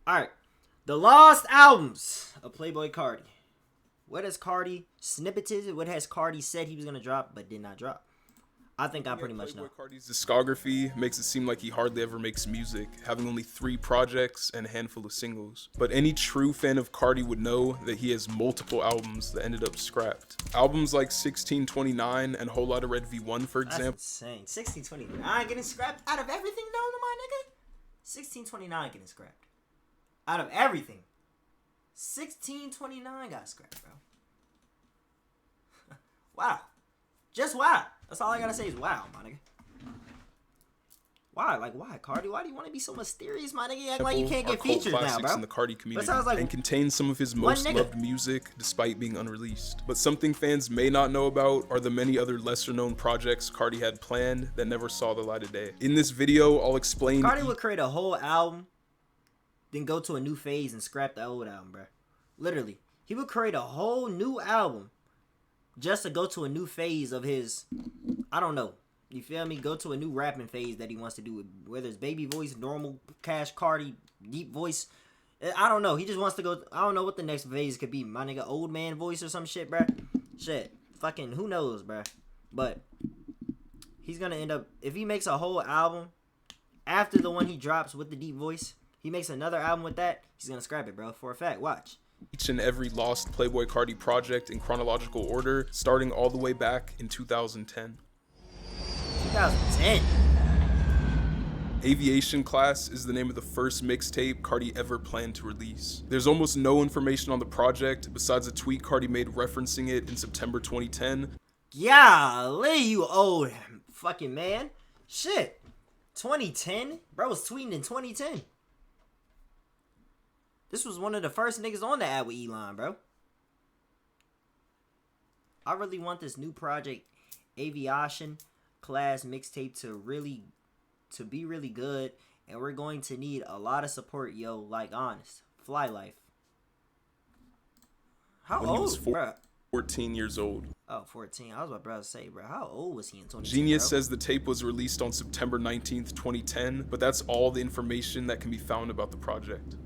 Alright. The lost albums of Playboi Carti. What has Carti snippeted? What has Carti said he was going to drop but did not drop? I think I pretty much know. Playboi Carti's discography makes it seem like he hardly ever makes music, having only 3 projects and a handful of singles. But any true fan of Carti would know that he has multiple albums that ended up scrapped. Albums like 1629 and Whole Lotta Red V1, for example. That's insane. 1629 getting scrapped out of everything, though, my nigga? 1629 getting scrapped. Out of everything. 1629 got scrapped, bro. Wow. Just wow. That's all I gotta say is wow, my nigga. Why? Like, why, Carti? Why do you want to be so mysterious, my nigga? You act like you can't get features now, bro. In the Carti community, like and contains some of his most loved music despite being unreleased. But something fans may not know about are the many other lesser-known projects Carti had planned that never saw the light of day. In this video, I'll explain. Carti would create a whole album, then go to a new phase and scrap the old album, bro. Literally, he would create a whole new album just to go to a new phase of his, I don't know, you feel me? Go to a new rapping phase that he wants to do, whether it's baby voice, normal, Cash Carti, deep voice. I don't know. He just wants to go, I don't know what the next phase could be. My nigga, old man voice or some shit, bruh. Shit. Fucking, who knows, bruh. But he's going to end up, if he makes a whole album after the one he drops with the deep voice, he makes another album with that, he's going to scrap it, bro. For a fact. Watch. Each and every lost Playboi Carti project in chronological order, starting all the way back in 2010. 2010? Aviation Class is the name of the first mixtape Carti ever planned to release. There's almost no information on the project besides a tweet Carti made referencing it in September 2010. Golly, you old fucking man. Shit. 2010? Bro was tweeting in 2010. This was one of the first niggas on the ad with Elon, bro. I really want this new project, Aviation Class mixtape, to be really good. And we're going to need a lot of support, yo. Like, honest. Fly life. How when old, he was 14 years old. Oh, 14. I was about to say, bro. How old was he in 2010, Genius bro? says the tape was released on September 19th, 2010. But that's all the information that can be found about the project.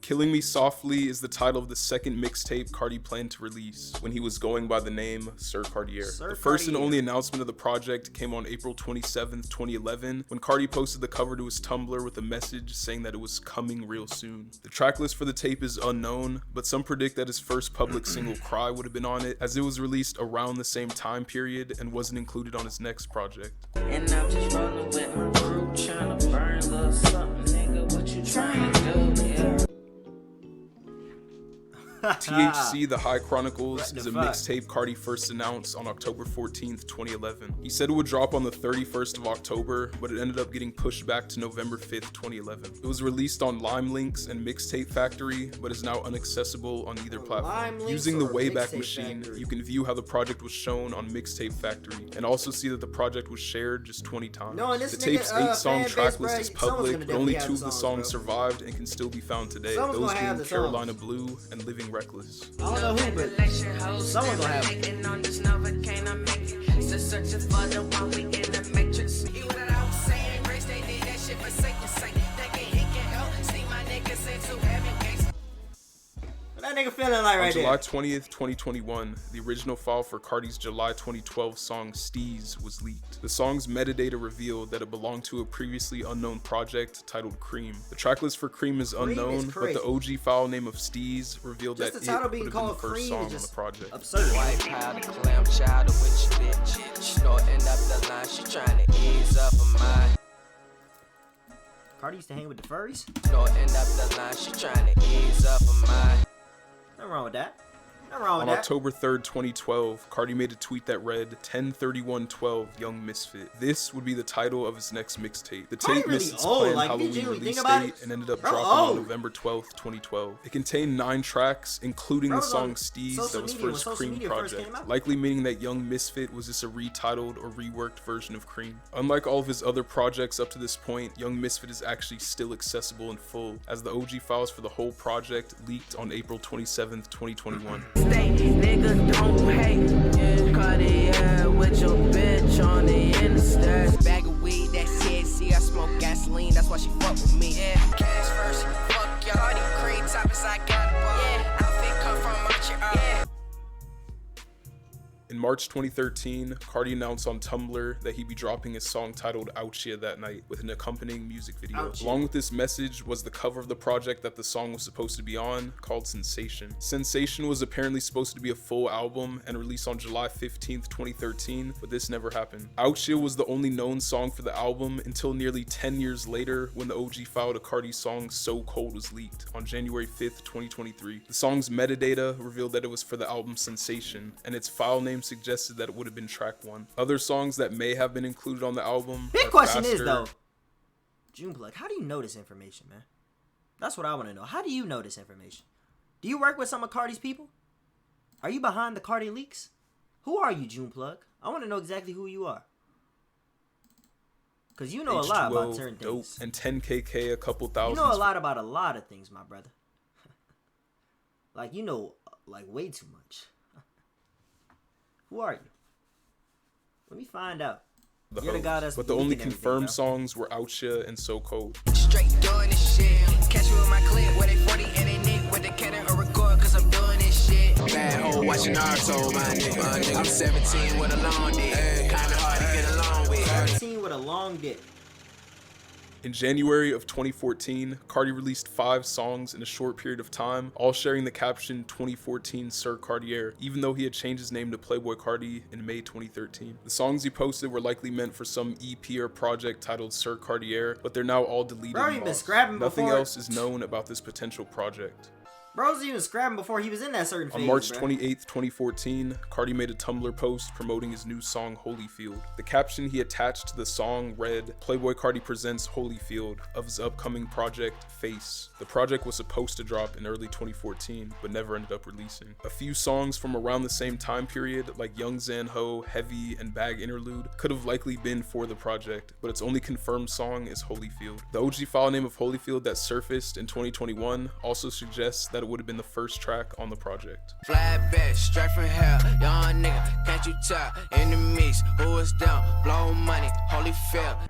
Killing Me Softly is the title of the second mixtape Carti planned to release when he was going by the name Sir Cartier. The first and only announcement of the project came on April 27th, 2011, when Carti posted the cover to his Tumblr with a message saying that it was coming real soon. The tracklist for the tape is unknown, but some predict that his first public single, Cry, would have been on it, as it was released around the same time period and wasn't included on his next project. And I'm just rolling with my crew, trying to burn a little something, nigga. What you trying to do, yeah? THC The High Chronicles is a mixtape Carti first announced on October 14th, 2011. He said it would drop on the 31st of October, but it ended up getting pushed back to November 5th, 2011. It was released on Lime Links and Mixtape Factory, but is now inaccessible on either platform. Using the Wayback Machine, you can view how the project was shown on Mixtape Factory, and also see that the project was shared just 20 times. The tape's 8-song tracklist is public, but only 2 of the songs survived and can still be found today, those being Carolina Blue and Living Reckless. I don't know who, but someone gonna have it. What that nigga feeling like right there? On July 20th, 2021, the original file for Carti's July 2012 song Steez was leaked. The song's metadata revealed that it belonged to a previously unknown project titled Cream. The tracklist for Cream is unknown, but the OG file name of Steez revealed that it would have been the first song on the project. Absurd. White powder, clam chowder with your bitch. Snorting up the line, she trying to ease up her mind. Carti used to hang with the furries? Snorting up the line, she trying to ease up her mind. Nothing wrong with that. Nothing wrong with that. On October 3rd, 2012, Carti made a tweet that read 10/31/12 Young Misfit. This would be the title of his next mixtape. The tape missed its planned Halloween release date and ended up dropping on November 12th, 2012. It contained 9 tracks, including the song Steez that was for his Cream project, likely meaning that Young Misfit was just a retitled or reworked version of Cream. Unlike all of his other projects up to this point, Young Misfit is actually still accessible in full, as the OG files for the whole project leaked on April 27th, 2021. Nigga, don't hate. Cartier with your bitch on the interstate. Bag of weed, that's THC. I smoke gasoline, that's why she fuck with me. Yeah. March 2013, Carti announced on Tumblr that he'd be dropping his song titled Ouchia that night with an accompanying music video. Ouchia. Along with this message was the cover of the project that the song was supposed to be on, called Sensation. Sensation was apparently supposed to be a full album and released on July 15th, 2013, but this never happened. Ouchia was the only known song for the album until nearly 10 years later when the OG file to Carti's song So Cold was leaked on January 5th, 2023. The song's metadata revealed that it was for the album Sensation, and its file name suggested that it would have been track 1. Other songs that may have been included on the album. Big question is though, Juneplug, how do you know this information, man? That's what I want to know. How do you know this information? Do you work with some of Carti's people? Are you behind the Carti leaks? Who are you, Juneplug? I want to know exactly who you are. Because you know a lot about certain things. And 10KK, a couple thousand. You know a lot about a lot of things, my brother. Like, you know, like, way too much. Who are you? Let me find out. You're the guy that's but the only confirmed songs were Ouchia and So Cold. Straight doing this shit. Catch me with my clip where they 40 and they nick with the cannon or record cause I'm doing this shit. Bad hoe watching Naruto, my nigga. I'm 17 with a long dick. Kinda hard to get along with. 17 with a long dick. In January of 2014, Carti released 5 songs in a short period of time, all sharing the caption 2014 Sir Cartier, even though he had changed his name to Playboi Carti in May 2013. The songs he posted were likely meant for some EP or project titled Sir Cartier, but they're now all deleted. Bro, you've been scrapping Nothing before. else is known about this potential project. Bro's even scrapping before he was in that certain phase. On March bro. 28th, 2014, Carti made a Tumblr post promoting his new song Holyfield. The caption he attached to the song read, "Playboi Carti presents Holyfield" of his upcoming project, Face. The project was supposed to drop in early 2014, but never ended up releasing. A few songs from around the same time period, like Young Zan Ho, Heavy, and Bag Interlude, could have likely been for the project, but its only confirmed song is Holyfield. The OG file name of Holyfield that surfaced in 2021 also suggests that it would have been the first track on the project. Flat back, straight from hell, young nigga, can't you tell? Enemies, who is down, blow money, Holyfield.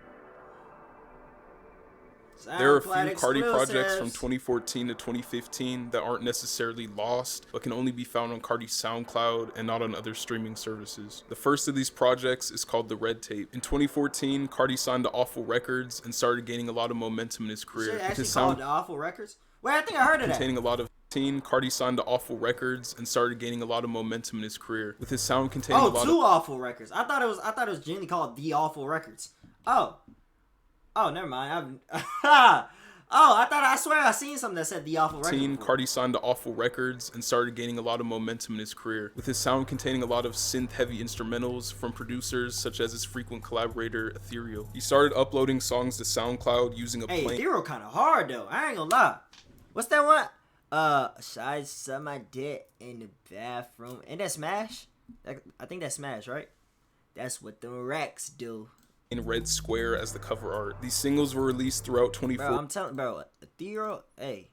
There are a few Carti projects from 2014 to 2015 that aren't necessarily lost, but can only be found on Carti's SoundCloud and not on other streaming services. The first of these projects is called The Red Tape. In 2014, Carti signed to Awful Records and started gaining a lot of momentum in his career. Shit, actually called Awful Records? Wait, I think I heard of that. Containing a lot of Carti signed to Awful Records and started gaining a lot of momentum in his career, with his sound containing a lot of... Awful Records. I thought it was genuinely called The Awful Records. Oh, never mind. I swear I seen something that said The Awful Records. Carti signed to Awful Records and started gaining a lot of momentum in his career, with his sound containing a lot of synth-heavy instrumentals from producers such as his frequent collaborator Ethereal. He started uploading songs to SoundCloud using a plain... Ethereal kind of hard though. I ain't gonna lie. What's that one? I suck my dick in the bathroom. Ain't that Smash? I think that's Smash, right? That's what the Rex do. In red square as the cover art. These singles were released throughout 2014. Bro, I'm telling, bro, Ethereal, hey,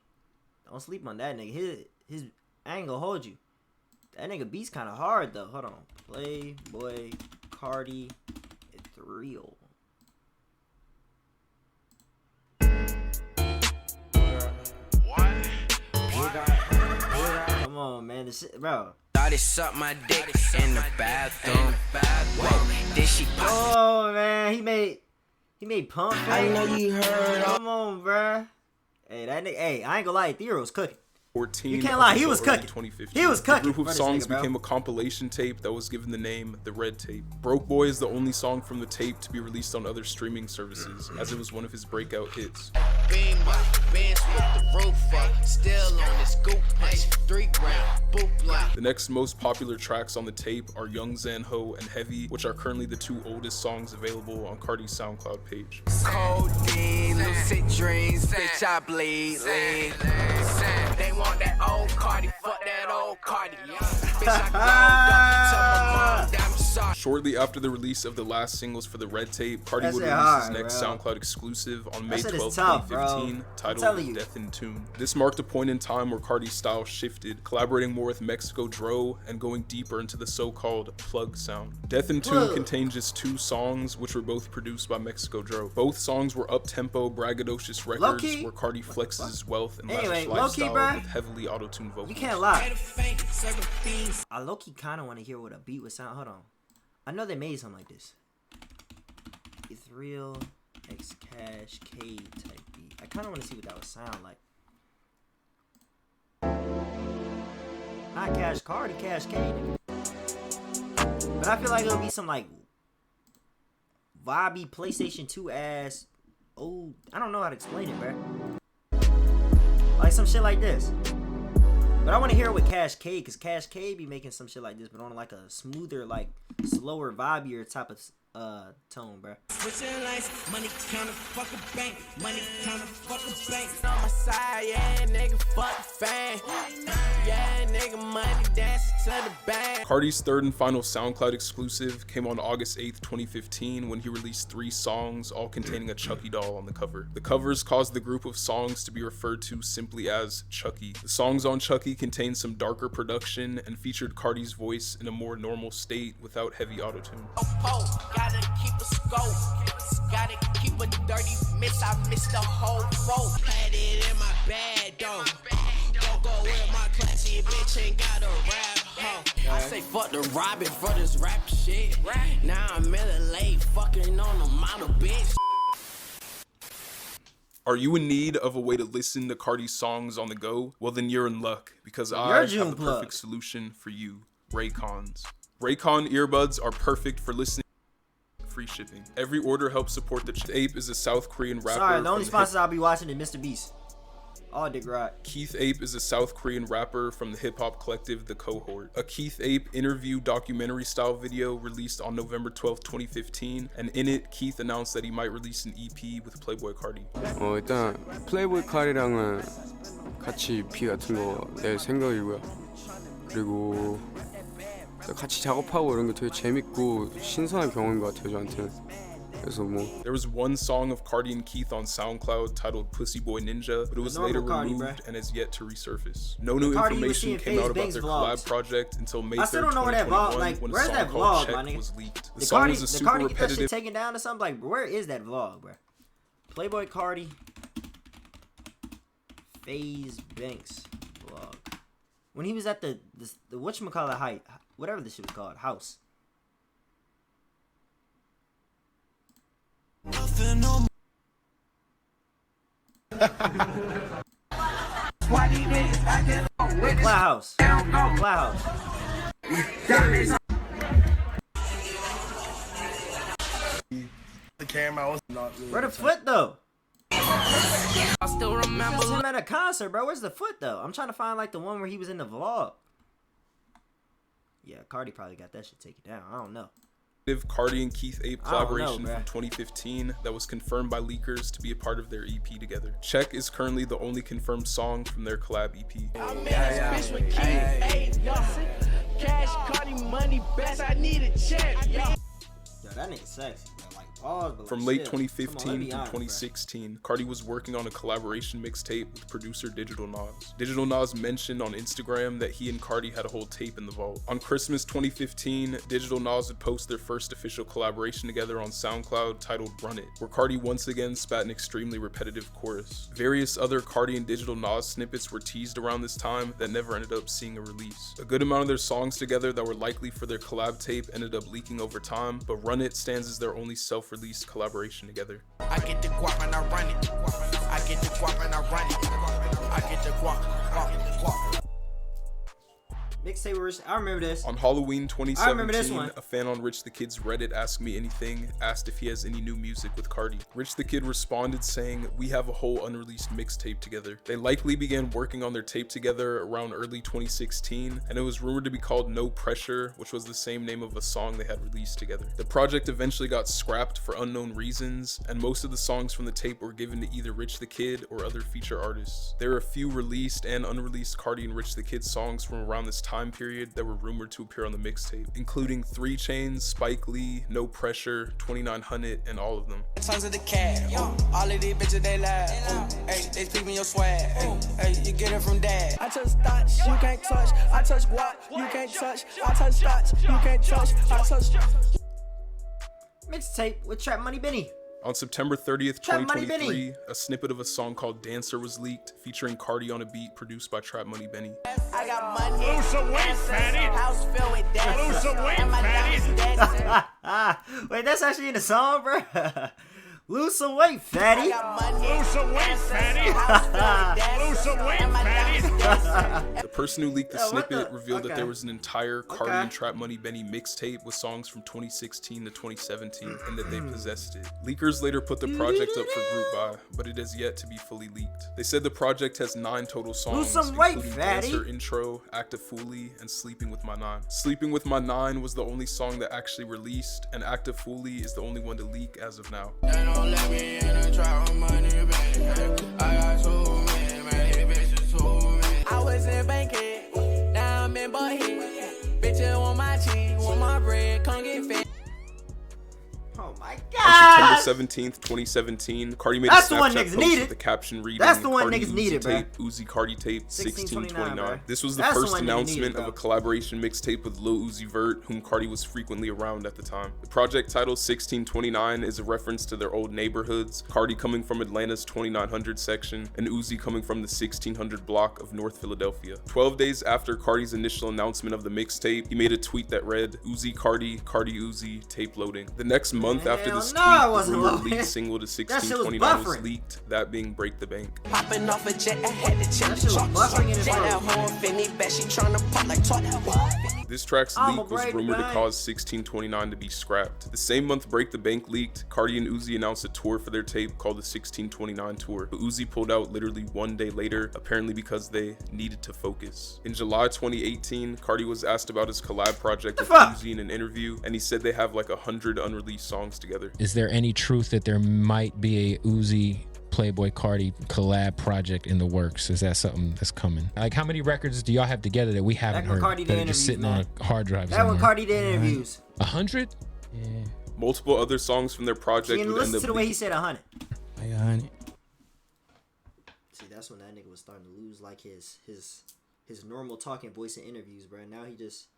don't sleep on that nigga. His I ain't gonna hold you. That nigga beats kind of hard though. Hold on, Playboi Carti, Ethereal. Come on, man, this shit, bro. Thought it sucked my dick in the bathroom. Wait, did she pop? Oh man, he made pump. I know you heard. Come on, bruh. Hey, that nigga. Hey, I ain't gonna lie, Ethereal's cooking. 14. You can't lie, he was cooking. 2015. He was cooking. The group of songs became a compilation tape that was given the name The Red Tape. Broke Boy is the only song from the tape to be released on other streaming services, as it was one of his breakout hits. Beam up, bench with the roof up, still on this goop punch, 3 round, boop line. The next most popular tracks on the tape are Young Zan Ho and Heavy, which are currently the 2 oldest songs available on Carti's SoundCloud page. Codeine, lucid dreams, bitch I bleed, lean. They want that old Carti, fuck that old Carti. Bitch I grown up, tell my mom that I'm sorry. Shortly after the release of the last singles for the Red Tape, Carti That's would it release hard, his next bro. SoundCloud exclusive on May That shit 12, is tough, 2015, bro. titled Death in Tune. This marked a point in time where Carti's style shifted, collaborating more with Mexico Dro and going deeper into the so-called plug sound. Death in Tune contained just 2 songs, which were both produced by Mexico Dro. Both songs were up-tempo, braggadocious records where Carti flexes his wealth and lavish lifestyle with heavily auto-tuned vocals. You can't lie. I low-key kind of want to hear what a beat would sound. Hold on. I know they made something like this. It's real X Cash K type beat. I kind of want to see what that would sound like. Not Cash Carti, Cash K, nigga. But I feel like it'll be some like vibey PlayStation 2 ass. Oh, I don't know how to explain it, bro. Like some shit like this. But I want to hear it with Cash K, because Cash K be making some shit like this, but on like a smoother, like slower, vibier type of tone, bro. Switching lanes, money counter, fuck a bank, money counter, fuck a bank. On my side, yeah, nigga, fuck the fame. Yeah, nigga, money dancing to the bank. Carti's third and final SoundCloud exclusive came on August 8th, 2015, when he released 3 songs, all containing a Chucky doll on the cover. The covers caused the group of songs to be referred to simply as Chucky. The songs on Chucky contained some darker production and featured Carti's voice in a more normal state without heavy autotune. Gotta keep a scope, gotta keep a dirty miss. I missed the whole road. Had it in my bag, though. Don't go with my classy bitch, ain't got a rap, huh? I say fuck the robbing for this rap shit. Now I'm in LA, fucking on a model bitch. Are you in need of a way to listen to Carti's songs on the go? Well, then you're in luck, because I have the perfect solution for you, Raycons. Raycon earbuds are perfect for listening. Free shipping. Every order helps support the Ape is a South Korean rapper. Sorry, the only sponsors I'll be watching is Mr. Beast. Oh, Dick Rod. Keith Ape is a South Korean rapper from the hip-hop collective The Cohort. A Keith Ape interview documentary style video released on November 12, 2015, and in it, Keith announced that he might release an EP with Playboi Carti. 일단 플레이보이 카리랑은 같이 EP 같은 거 낼 생각이고요. 그리고 같이 작업하고 이런 게 되게 재밌고 신선한 경험인 것 같아요, 저한테는. 그래서 뭐. There was one song of Carti and Keith on SoundCloud titled Pussy Boy Ninja, but it was later removed and has yet to resurface. No new information came out about their collab project until May 3rd, 2021, when a song called Check was leaked. The song was a super repetitive. Get that shit taken down or something? Like, where is that vlog, bro? Playboi Carti, FaZe Banks vlog. When he was at the whatchamacallit height, whatever this shit was called, house. Cloudhouse. Cloudhouse. The camera was not really. Where the foot though? I still remember. That's him at a concert, bro. Where's the foot though? I'm trying to find like the one where he was in the vlog. Yeah, Carti probably got that shit taken down. I don't know. Carti and Keith Ape collaboration from 2015 that was confirmed by leakers to be a part of their EP together. Check is currently the only confirmed song from their collab EP. Cash, Carti, money, best. I need a check. Yo, that nigga sexy, bro. Like, pause, but from like, late 2015 to 2016, Carti was working on a collaboration mixtape with producer Digital Nas. Digital Nas mentioned on Instagram that he and Carti had a whole tape in the vault. On Christmas 2015, Digital Nas would post their first official collaboration together on SoundCloud titled Run It, where Carti once again spat an extremely repetitive chorus. Various other Carti and Digital Nas snippets were teased around this time that never ended up seeing a release. A good amount of their songs together that were likely for their collab tape ended up leaking over time, but Run It stands as their only self-released collaboration together. I get the guap and I run it. I get the guap and I run it. I get the guap. Mixtape, I remember this. On Halloween 2017, a fan on Rich the Kid's Reddit Ask Me Anything asked if he has any new music with Carti. Rich the Kid responded saying, "We have a whole unreleased mixtape together." They likely began working on their tape together around early 2016, and it was rumored to be called No Pressure, which was the same name of a song they had released together. The project eventually got scrapped for unknown reasons, and most of the songs from the tape were given to either Rich the Kid or other feature artists. There are a few released and unreleased Carti and Rich the Kid songs from around this time period period that were rumored to appear on the mixtape, including 3 Chainz, Spike Lee, No Pressure, 2900, and all of them. Tons of the cat, all of these bitches they laugh. Hey, they peeping your swag. Hey, you get it from dad. I touch thoughts, you can't touch. I touch guap, you can't touch. I touch thoughts, you can't touch. I touch. Mixtape with Trap Money Benny. On September 30th, 2023, a snippet of a song called Dancer was leaked, featuring Carti on a beat produced by Trap Money Benny. I got money. Lose some weight, fatty. House filled with dancers. Lose some weight, fatty. Wait, that's actually in the song, bro. Lose some weight, fatty. Lose some weight, fatty. Lose some weight, fatty. The person who leaked the snippet revealed that there was an entire Carti and Trap Money Benny mixtape with songs from 2016 to 2017 and that they possessed it. Leakers later put the project up for group buy, but it has yet to be fully leaked. They said the project has 9 total songs, including Dancer Intro, Act a Foolie, and Sleeping with My Nine. Sleeping with My Nine was the only song that actually released, and Act a Foolie is the only one to leak as of now. Let me in and try on money, baby. I got too many bitches too many. I was in Bankhead, now I'm in Buckhead. Bitches want my cheese, want my bread, come get fed. Oh my On god! September 17th, 2017, Carti made a Snapchat post with the caption reading, That's the one Carti niggas Uzi needed, bro. tape, Uzi Carti tape, 1629. bro. This was the That's the first one niggas announcement needed, of a bro. collaboration mixtape with Lil Uzi Vert, whom Carti was frequently around at the time. The project title 1629 is a reference to their old neighborhoods, Carti coming from Atlanta's 2900 section, and Uzi coming from the 1600 block of North Philadelphia. 12 days after Carti's initial announcement of the mixtape, he made a tweet that read, Uzi Carti, Carti Uzi, tape loading. The next month after this tweet, the rumored lead single to 1629 was leaked, that being Break the Bank. Popping off a jet, I had to check the truck. That whole Finny bet she tryna pop like talk. This track's leak was rumored to cause 1629 to be scrapped. The same month Break the Bank leaked, Carti and Uzi announced a tour for their tape called the 1629 Tour, but Uzi pulled out literally 1 day later, apparently because they needed to focus. In July 2018, Carti was asked about his collab project with Uzi in an interview, and he said they have like 100 unreleased songs together. Is there any truth that there might be a Uzi Playboi Carti collab project in the works? Is that something that's coming? Like, how many records do y'all have together that we haven't heard that are just sitting on a hard drive That somewhere? one Carti did interviews. 100? Yeah. Multiple other songs from their project would end Listen up to the way he said 100. Like 100. See, that's when that nigga was starting to lose like his normal talking voice in interviews, bro. Now he just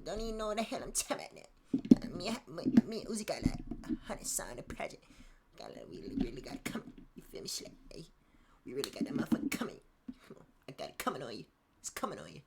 don't even know what the hell I'm talking about. Me and Uzi got like 100 signed a project. We really got it coming. You feel me, Slap? Hey, we really got that motherfucker coming. Come on, I got it coming on you. It's coming on you.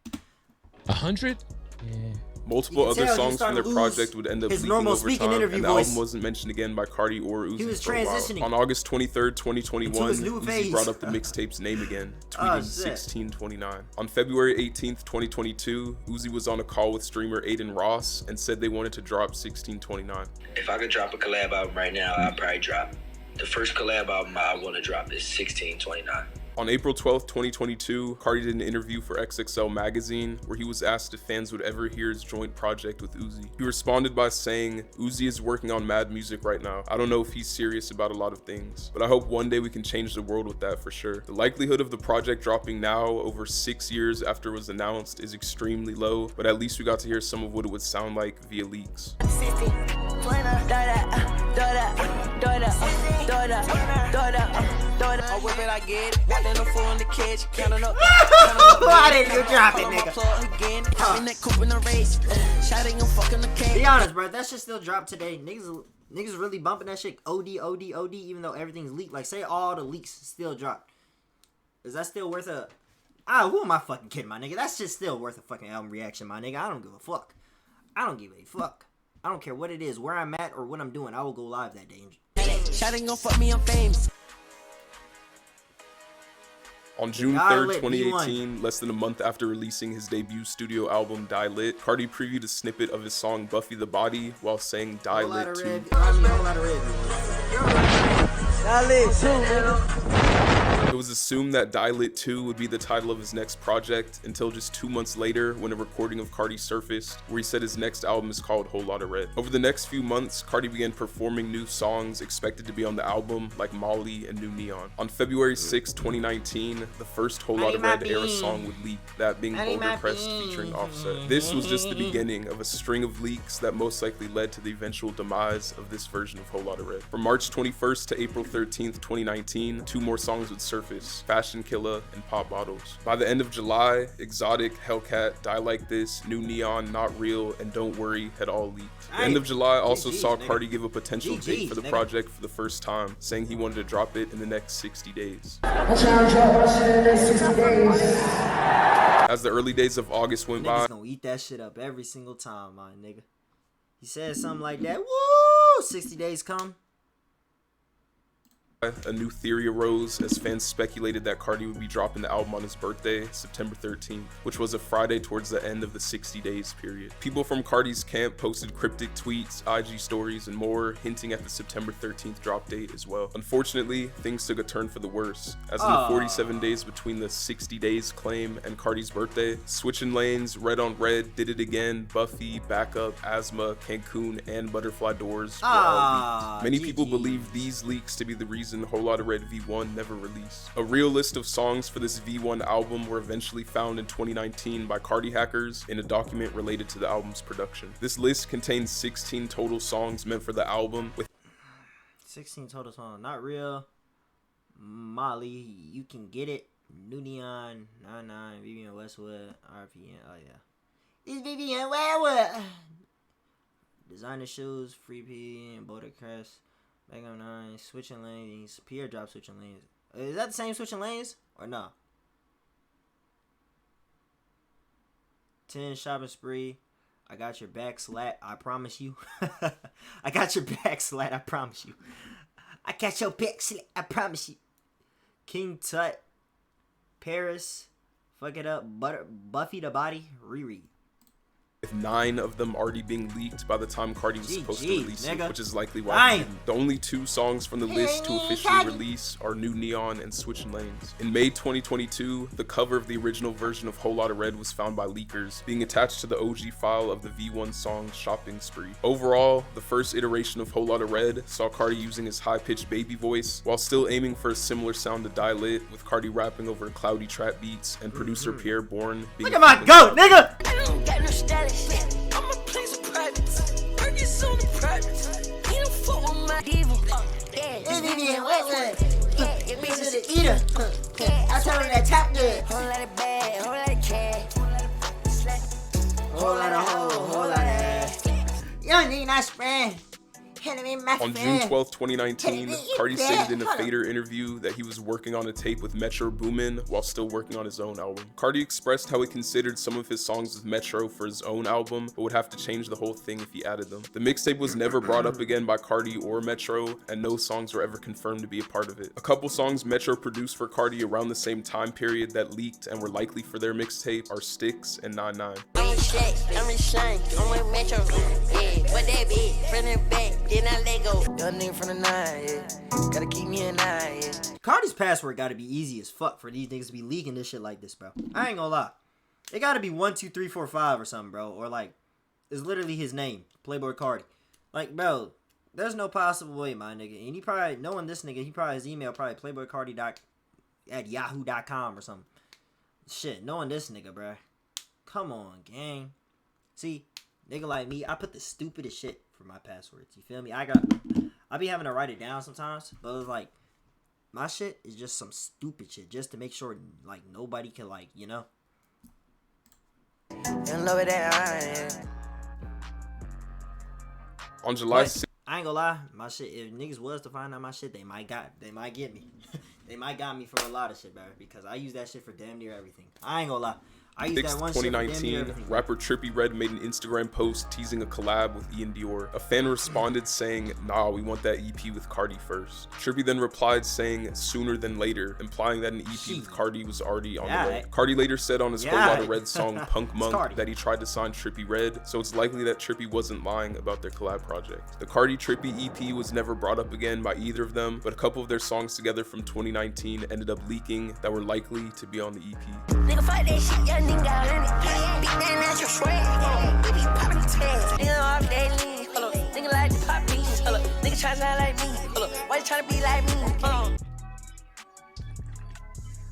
100? Yeah. Multiple other songs from their project would end up leaking over time, and the album wasn't mentioned again by Carti or Uzi. He was transitioning. On August 23rd, 2021, Uzi brought up the mixtape's name again, tweeting 1629. On February 18th, 2022, Uzi was on a call with streamer Aiden Ross and said they wanted to drop 1629. If I could drop a collab album right now, I'd probably drop. The first collab album I want to drop is 1629. On April 12th, 2022, Carti did an interview for XXL magazine where he was asked if fans would ever hear his joint project with Uzi. He responded by saying, Uzi is working on mad music right now. I don't know if he's serious about a lot of things, but I hope one day we can change the world with that for sure. The likelihood of the project dropping now, over 6 years after it was announced, is extremely low, but at least we got to hear some of what it would sound like via leaks. Why didn't you drop it, nigga? Be honest, bro. That shit still dropped today. Niggas really bumping that shit OD, even though everything's leaked. Like, say all the leaks still dropped. Is that still worth a... who am I fucking kidding, my nigga? That's just still worth a fucking album reaction, my nigga. I don't give a fuck. I don't give a fuck. I don't care what it is, where I'm at, or what I'm doing. I will go live that day. Shouting gon' fuck me, I'm famous. On June 3rd, 2018, less than a month after releasing his debut studio album Die Lit, Carti previewed a snippet of his song Buffy the Body while saying Die Lit 2. It It was assumed that Die Lit 2 would be the title of his next project until just 2 months later when a recording of Carti surfaced where he said his next album is called Whole Lotta Red. Over the next few months, Carti began performing new songs expected to be on the album like Molly and New Neon. On February 6, 2019, the first Whole Lotta Red era song would leak, that being Boulder Crest featuring Offset. This was just the beginning of a string of leaks that most likely led to the eventual demise of this version of Whole Lotta Red. From March 21st to April 13th, 2019, 2 more songs would surface, Fashion Killer and Pop Bottles. By the end of July, Exotic, Hellcat, Die Like This, New Neon, Not Real, and Don't Worry had all leaked. The end of July also saw Carti give a potential date for the project for the first time, saying he wanted to drop it in the next 60 days. As the early days of August went by, niggas gonna eat that shit up every single time, my nigga. He said something like that. Woo! 60 days come. a new theory arose as fans speculated that Carti would be dropping the album on his birthday, September 13th, which was a Friday towards the end of the 60 days period. People from Carti's camp posted cryptic tweets, IG stories, and more, hinting at the September 13th drop date as well. Unfortunately, things took a turn for the worse, as in the 47 days between the 60 days claim and Carti's birthday, Switching Lanes, Red on Red, Did It Again, Buffy, Backup, Asthma, Cancun, and Butterfly Doors were all leaked. Many people believe these leaks to be the reason Whole Lotta Red V1 never released. A real list of songs for this V1 album were eventually found in 2019 by Carti hackers in a document related to the album's production. This list contains 16 total songs meant for the album, with 16 total songs. Not Real, Molly, You Can Get It, New Neon, 99, Vivian Westwood, RPN, oh yeah. It's Vivian Westwood! Designer Shoes, Free P, and Boulder Crest, Back on 9, Switching Lanes, Pierre dropped Switching Lanes. Is that the same Switching Lanes? Or no? 10, Shopping Spree, I Got Your Back Slat, I Promise You. I got your back slat, I promise you. I got your back slat, I promise you. King Tut, Paris, Fuck It Up, Buffy the Body, Riri. with 9 of them already being leaked by the time Carti was supposed to release it, which is likely why he didn't. The only 2 songs from the list to officially release are New Neon and Switching Lanes. In May 2022, the cover of the original version of Whole Lotta Red was found by leakers, being attached to the OG file of the V1 song Shopping Spree. Overall, the first iteration of Whole Lotta Red saw Carti using his high-pitched baby voice, while still aiming for a similar sound to Die Lit, with Carti rapping over cloudy trap beats and producer Pierre Bourne being— Look at my goat, nigga! I don't got no status. I'm a place of privates. Burgers on the privates. He don't fuck with my diva. It's Vivian Westwood. Your bitch is an eater. I told her that top good. Whole lot of bag, whole lot of cash. Whole lot of hoe, whole lot of ass. Young nigga not spraying. On June 12, 2019, Carti stated in a Fader interview that he was working on a tape with Metro Boomin while still working on his own album. Carti expressed how he considered some of his songs with Metro for his own album, but would have to change the whole thing if he added them. The mixtape was never brought up again by Carti or Metro, and no songs were ever confirmed to be a part of it. A couple songs Metro produced for Carti around the same time period that leaked and were likely for their mixtape are Sticks and 99. I'm ashamed, I'm with Metro. Yeah, what that be? Front and back, then I let go. Young nigga from the 9, yeah. Gotta keep me in 9, yeah. Carti's password gotta be easy as fuck for these niggas to be leaking this shit like this, bro. I ain't gonna lie. It gotta be 1, 2, 3, 4, 5 or something, bro. Or like, it's literally his name, Playboi Carti. Like, bro, there's no possible way, my nigga. And he probably, knowing this nigga, he probably, his email probably playboycarti@yahoo.com or something. Shit, knowing this nigga, bro. Come on, gang. See, nigga like me, I put the stupidest shit for my passwords. You feel me? I be having to write it down sometimes, but it's like, my shit is just some stupid shit, just to make sure, like, nobody can, like, you know. In love with that, On July 6th, I ain't gonna lie, my shit, if niggas was to find out my shit, they might get me. They might got me for a lot of shit, bro, because I use that shit for damn near everything. I ain't gonna lie. I used that one shit for damn near 2019, everything. rapper Trippie Redd made an Instagram post teasing a collab with Ian Dior. A fan responded saying, "Nah, we want that EP with Carti first." Trippie then replied saying, "Sooner than later," implying that an EP with Carti was already on the way. Carti later said on his Whole Lotta Red song Punk Monk that he tried to sign Trippie Redd, so it's likely that Trippie wasn't lying about their collab project. The Carti Trippie EP was never brought up again by either of them, but a couple of their songs together from 2019 ended up leaking that were likely to be on the EP. Nigga, fuck that shit, young nigga out in it. Big that natural swag. We be poppin' tags. Nigga off that lean. Hold up. Nigga like to pop beans. Hold up. Nigga try to sound like me. Hold up. Why you tryna be like me?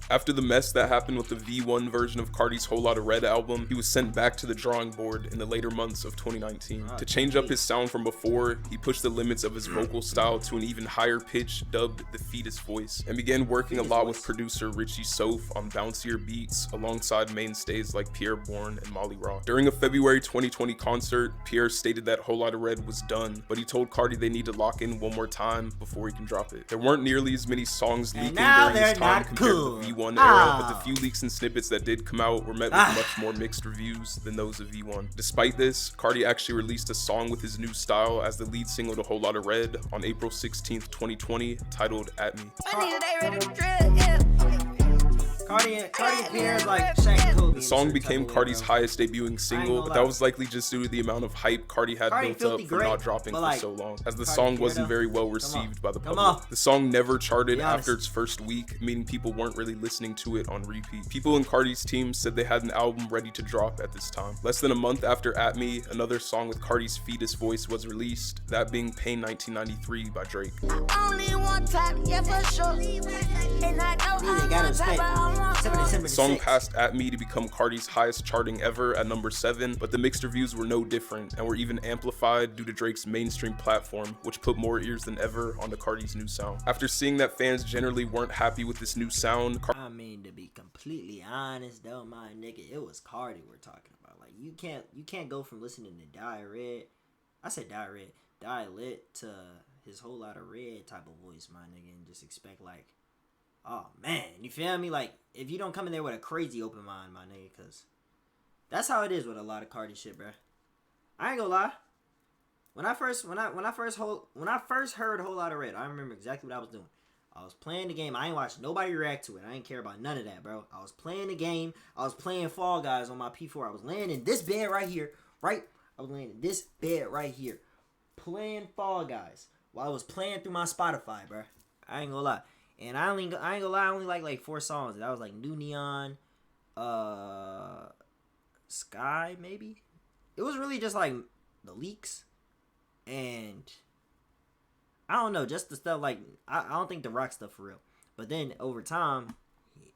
After the mess that happened with the V1 version of Carti's Whole Lotta Red album, he was sent back to the drawing board in the later months of 2019. To change up his sound from before, he pushed the limits of his vocal style to an even higher pitch dubbed the fetus voice, and began working a lot with producer Richie Soph on bouncier beats alongside mainstays like Pierre Bourne and Molly Rock. During a February 2020 concert, Pierre stated that Whole Lotta Red was done, but he told Carti they need to lock in one more time before he can drop it. There weren't nearly as many songs leaking during this time compared to the V1 era, but the few leaks and snippets that did come out were met with much more mixed reviews than those of V1. Despite this, Carti actually released a song with his new style as the lead single to Whole Lotta Red on April 16th, 2020, titled At Me. Carti appears like Shaq and Kobe. The song became Carti's highest debuting single, but that was likely just due to the amount of hype Carti had built up from not dropping for so long, as the song wasn't very well received by the public. The song never charted after its first week, meaning people weren't really listening to it on repeat. People in Carti's team said they had an album ready to drop at this time. Less than a month after At Me, another song with Carti's fetus voice was released, that being Pain 1993 by Drake. Only one time, yeah, for sure. And I know the song passed At Me to become Carti's highest charting ever at number 7, but the mixed reviews were no different and were even amplified due to Drake's mainstream platform, which put more ears than ever onto Carti's new sound. After seeing that fans generally weren't happy with this new sound, I mean, to be completely honest though, my nigga, it was Carti we're talking about. Like, you can't go from listening to Die Lit to his Whole Lotta Red type of voice, my nigga, and just expect like, oh man, you feel me? Like, if you don't come in there with a crazy open mind, my nigga, cause that's how it is with a lot of Carti shit, bruh. I ain't gonna lie. When I first heard Whole Lotta Red, I remember exactly what I was doing. I was playing the game. I ain't watched nobody react to it. I ain't care about none of that, bro. I was playing the game. I was playing Fall Guys on my P4. I was laying in this bed right here, right? I was laying in this bed right here, playing Fall Guys while I was playing through my Spotify, bro. I ain't gonna lie. And I ain't gonna lie, I only like 4 songs. That was like New Neon, Sky, maybe. It was really just like the leaks, and I don't know, just the stuff like I don't think the rock stuff for real. But then over time, it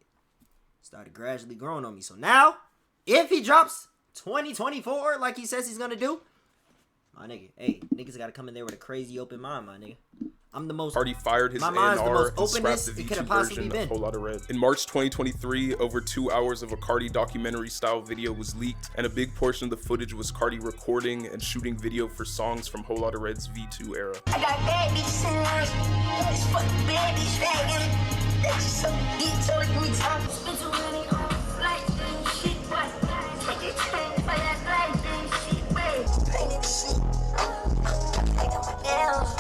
started gradually growing on me. So now, if he drops 2024 like he says he's gonna do, my nigga, hey, niggas gotta come in there with a crazy open mind, my nigga. I'm the most. Carti fired his A&R and scrapped the V2 version of Whole Lotta Red. In March 2023, over 2 hours of a Carti documentary-style video was leaked, and a big portion of the footage was Carti recording and shooting video for songs from Whole Lotta Red's V2 era. I got bad bitches in line. This fucking bad bitch faggot. That's just so deep, so it give me time. Spend too many on flights and shit, what? Take your time for that life and shit, wait. Painted the shit. I got my nails.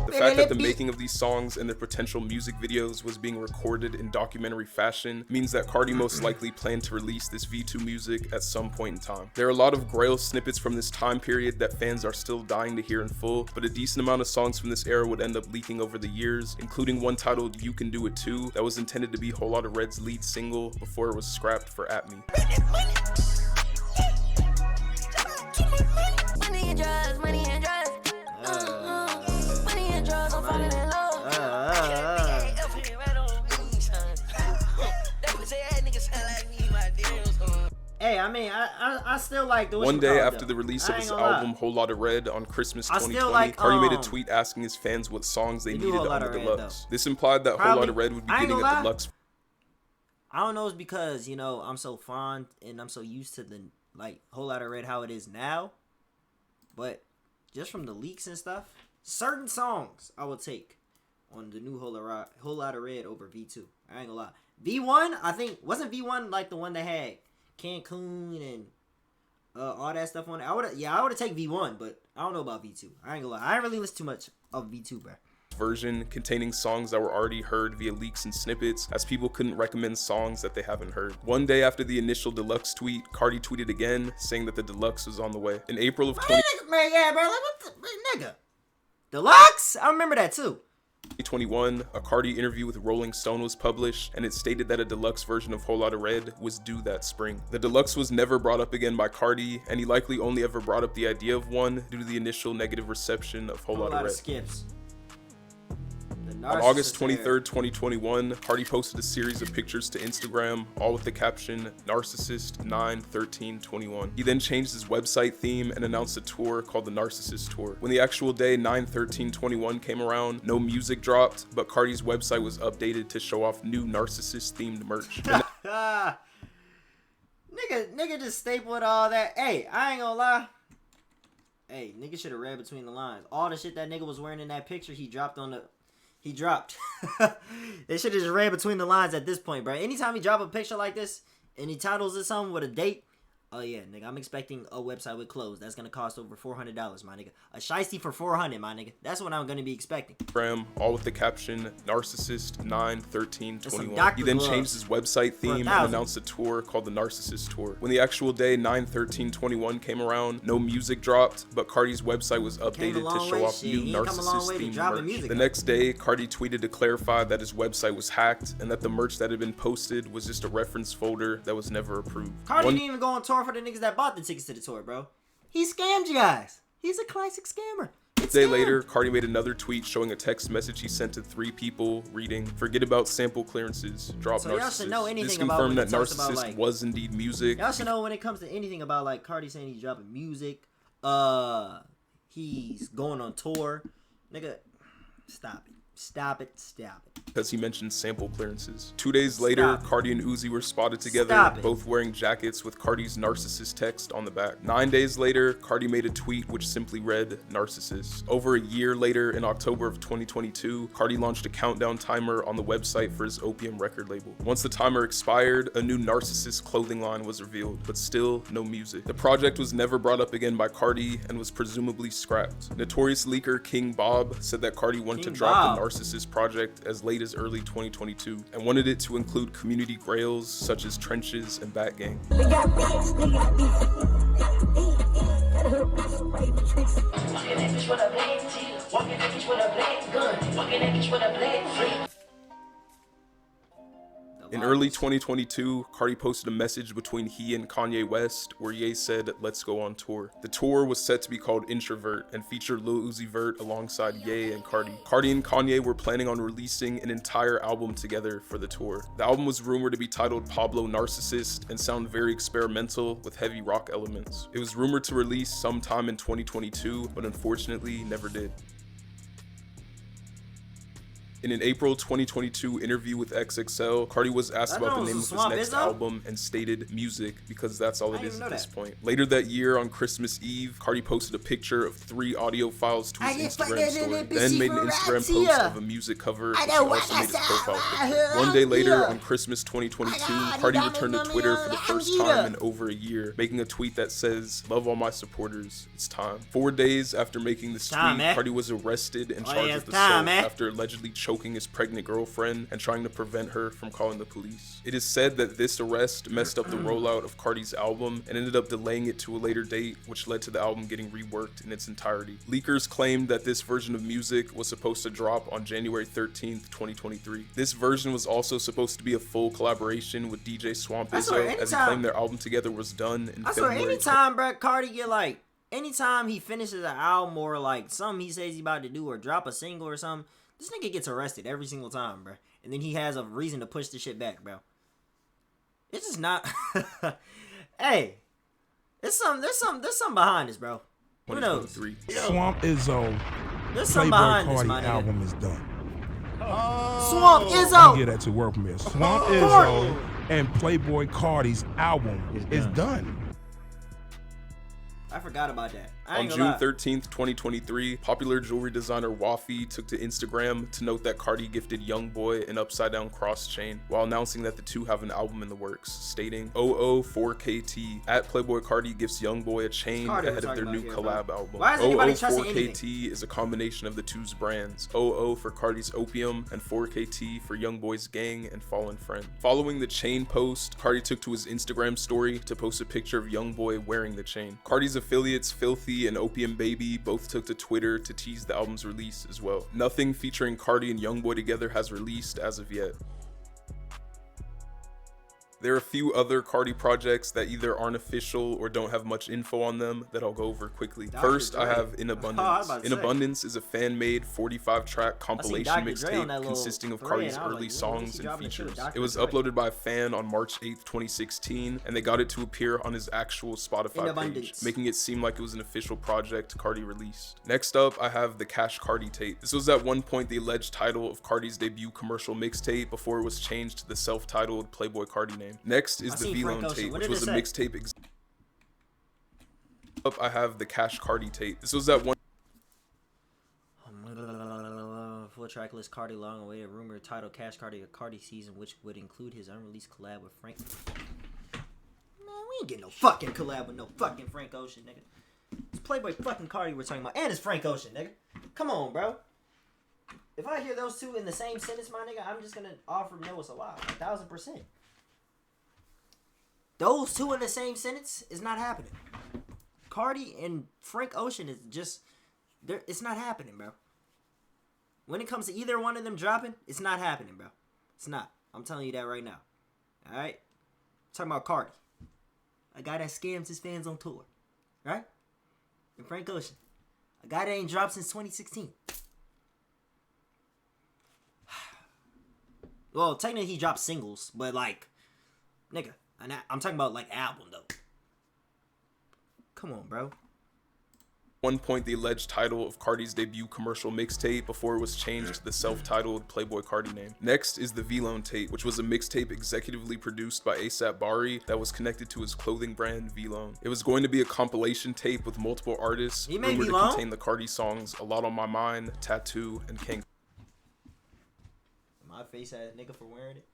The fact that the making of these songs and their potential music videos was being recorded in documentary fashion means that Carti most likely planned to release this V2 music at some point in time. There are a lot of Grail snippets from this time period that fans are still dying to hear in full, but a decent amount of songs from this era would end up leaking over the years, including one titled You Can Do It Too that was intended to be Whole Lotta Red's lead single before it was scrapped for At Me. Money and drugs, money and drugs. Hey, I mean, I still like the one day after the release of his album Whole Lotta Red on Christmas 2020, Carti made a tweet asking his fans what songs they needed on the deluxe. This implied that Whole Lotta Red would be getting a deluxe. I don't know, it's because, you know, I'm so fond and I'm so used to the like Whole Lotta Red how it is now, but just from the leaks and stuff, certain songs I would take on the new Whole Lotta Red over V2. I ain't gonna lie. V1, I think, wasn't V1 like the one that had Cancun and all that stuff on it? I would have taken V1, but I don't know about V2. I ain't gonna lie. I ain't really listen too much of V2, bro. Version containing songs that were already heard via leaks and snippets, as people couldn't recommend songs that they haven't heard. One day after the initial deluxe tweet, Carti tweeted again, saying that the deluxe was on the way. In April of Man, yeah, bro, like, what the, nigga? Deluxe? I remember that too. 2021, a Carti interview with Rolling Stone was published, and it stated that a deluxe version of Whole Lotta Red was due that spring. The deluxe was never brought up again by Carti, and he likely only ever brought up the idea of one due to the initial negative reception of Whole Lotta Red. Skips. On August 23rd, 2021, Carti posted a series of pictures to Instagram, all with the caption, Narcissist 9/13/21. He then changed his website theme and announced a tour called the Narcissist Tour. When the actual day 9/13/21 came around, no music dropped, but Carti's website was updated to show off new narcissist-themed merch. Nigga just stapled all that. Hey, I ain't gonna lie. Hey, nigga should have read between the lines. All the shit that nigga was wearing in that picture, he dropped. They should have just read between the lines at this point, bro. Anytime he drop a picture like this and he titles it something with a date, oh yeah, nigga, I'm expecting a website with clothes. That's gonna cost over $400, my nigga. A shiesty for $400, my nigga. That's what I'm gonna be expecting. All with the caption, Narcissist 9/13/21. He then changed his website theme and announced a tour called the Narcissist Tour. When the actual day 9/13/21 came around, no music dropped, but Carti's website was updated to show off new narcissist-themed merch. The next day, Carti tweeted to clarify that his website was hacked and that the merch that had been posted was just a reference folder that was never approved. Carti didn't even go on tour for the niggas that bought the tickets to the tour, bro. He scammed you guys. He's a classic scammer. A day later, Carti made another tweet showing a text message he sent to 3 people reading, "Forget about sample clearances, drop so Narcissist." Y'all should know anything this confirmed about that Narcissist was indeed music. Y'all should know when it comes to anything about like Carti saying he's dropping music, he's going on tour. Nigga, stop it. Stop it. Because he mentioned sample clearances. 2 days later, Carti and Uzi were spotted together, both wearing jackets with Carti's Narcissist text on the back. 9 days later, Carti made a tweet which simply read, Narcissist. Over a year later, in October of 2022, Carti launched a countdown timer on the website for his Opium record label. Once the timer expired, a new Narcissist clothing line was revealed, but still no music. The project was never brought up again by Carti and was presumably scrapped. Notorious leaker King Bob said that Carti wanted to drop the Narcissist project as late as early 2022 and wanted it to include community grails such as Trenches and Bat Gang. In early 2022, Carti posted a message between he and Kanye West where Ye said, "Let's go on tour." The tour was set to be called Introvert and featured Lil Uzi Vert alongside Ye and Carti. Carti and Kanye were planning on releasing an entire album together for the tour. The album was rumored to be titled Pablo Narcissist and sound very experimental with heavy rock elements. It was rumored to release sometime in 2022, but unfortunately never did. In an April 2022 interview with XXL, Carti was asked about the name of his next album and stated music because that's all it is at this point. Later that year on Christmas Eve, Carti posted a picture of 3 audio files to his Instagram story, then made an Instagram post of a music cover and she also made his profile picture. One day later on Christmas 2022, Carti returned to Twitter for the first time in over a year, making a tweet that says, "Love all my supporters, it's time." 4 days after making this tweet, Carti was arrested and charged with assault after allegedly choking his pregnant girlfriend and trying to prevent her from calling the police. It is said that this arrest messed up the rollout of Carti's album and ended up delaying it to a later date, which led to the album getting reworked in its entirety. Leakers claimed that this version of music was supposed to drop on January 13th, 2023. This version was also supposed to be a full collaboration with DJ Swamp Izzo, as he claimed their album together was done in February. Anytime Brett Carti get like, anytime he finishes an album or like something he says he's about to do or drop a single or something, this nigga gets arrested every single time, bro. And then he has a reason to push the shit back, bro. It's just not. Hey, there's something behind this, bro. Who knows? Swamp Izzo. There's something behind this, my nigga. Album is done. Swamp Izzo. Get that to work for me. Swamp Izzo and Playboi Carti's album is done. I forgot about that. On June 13th, 2023, popular jewelry designer Wafi took to Instagram to note that Carti gifted YoungBoy an upside-down cross chain while announcing that the two have an album in the works, stating, "00-4KT, at Playboi Carti gifts YoungBoy a chain ahead of their new collab album. 00-4KT is a combination of the two's brands, 00 for Carti's Opium and 4KT for YoungBoy's Gang and Fallen Friend." Following the chain post, Carti took to his Instagram story to post a picture of YoungBoy wearing the chain. Carti's affiliates Filthy and Opium Baby both took to Twitter to tease the album's release as well. Nothing featuring Carti and YoungBoy together has released as of yet. There are a few other Carti projects that either aren't official or don't have much info on them that I'll go over quickly. First, I have In Abundance. In Abundance is a fan-made 45-track compilation mixtape consisting of Carti's early songs and features. It was uploaded by a fan on March 8th, 2016, and they got it to appear on his actual Spotify page, making it seem like it was an official project Carti released. Next up, I have the Cash Carti tape. This was at one point the alleged title of Carti's debut commercial mixtape before it was changed to the self-titled Playboi Carti name. Next is the V-Lone tape, which was a mixtape. Up, I have the Cash Carti tape. This was at one. Full track list Carti long awaited rumor titled Cash Carti a Carti season, which would include his unreleased collab with Frank. Man, we ain't getting no fucking collab with no fucking Frank Ocean, nigga. It's Playboi fucking Carti we're talking about, and it's Frank Ocean, nigga. Come on, bro. If I hear those two in the same sentence, my nigga, I'm just gonna offer no it's a lie, 1,000%. Those two in the same sentence is not happening. Carti and Frank Ocean is just, it's not happening, bro. When it comes to either one of them dropping, it's not happening, bro. It's not. I'm telling you that right now. All right? I'm talking about Carti, a guy that scams his fans on tour, right? And Frank Ocean, a guy that ain't dropped since 2016. Well, technically he dropped singles, but like, nigga. And I'm talking about like album though. Come on, bro. One point, the alleged title of Carti's debut commercial mixtape before it was changed to the self-titled Playboi Carti name. Next is the V-Lone tape, which was a mixtape executively produced by A$AP Bari that was connected to his clothing brand V-Lone. It was going to be a compilation tape with multiple artists, rumored to contain the Carti songs A Lot on My Mind, Tattoo, and King. My face ass nigga for wearing it.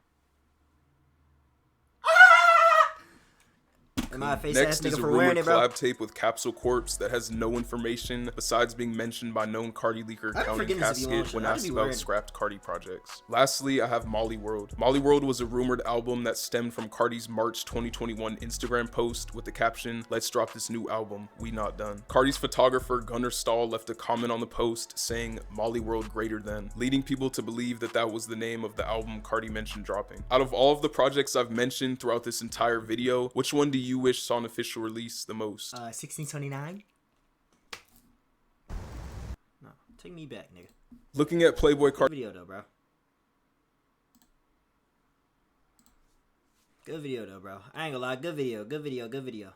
Next is a rumored collab tape with Capsule Corpse that has no information besides being mentioned by known Carti leaker County Casket when asked about scrapped Carti projects. Lastly, I have Molly World. Molly World was a rumored album that stemmed from Carti's March 2021 Instagram post with the caption, "Let's drop this new album, we not done." Carti's photographer Gunnar Stahl left a comment on the post saying Molly World greater than, leading people to believe that that was the name of the album Carti mentioned dropping. Out of all of the projects I've mentioned throughout this entire video, which one do you wish saw an official release the most? 1629. No, take me back, nigga. Looking at Playboi Carti video though, bro. Good video though, bro. I ain't gonna lie, good video, good video, good video.